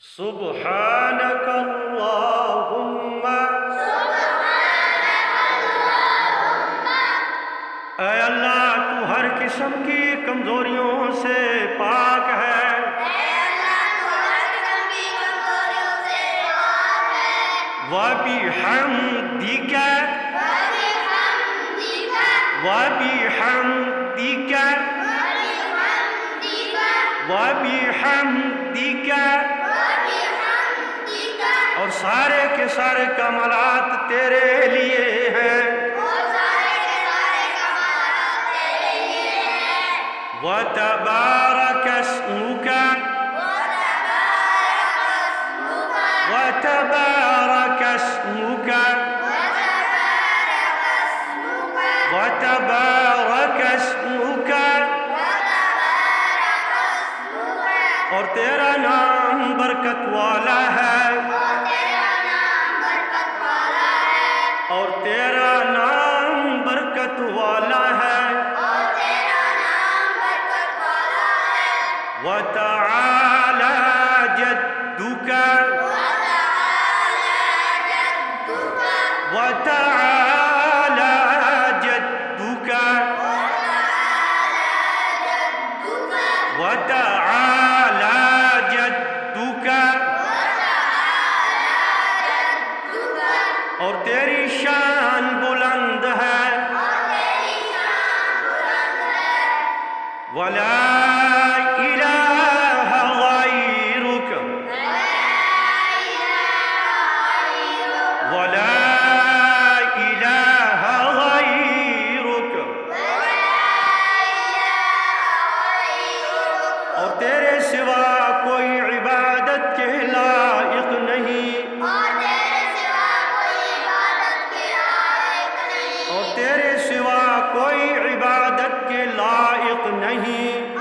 سبحانک اللہم، اے اللہ تو ہر قسم کی کمزوریوں سے پاک ہے، وَبِحَمْدِكَ وَبِحَمْدِكَ وَبِحَمْدِكَ اور سارے کے سارے کمالات تیرے لیے ہیں، وَتَبَارَكَ اسْمُكَ وَتَبَارَكَ اسْمُكَ وَتَبَارَكَ اسْمُكَ اور تیرا نام برکت والا ہے، اور تیرا نام برکت والا ہے، وَتَعَالَى جَدُّكَ وَتَعَالَى جَدُّكَ وَتَعَالَى جَدُّكَ اور تیری شان بلند ہے، وَلَا إِلَٰهَ غَيْرُكَ وَلَا إِلَٰهَ غَيْرُكَ اور تیرے سوا کوئی عبادت کے لائق نہیں، اور تیرے سوا کوئی عبادت کے لائق نہیں،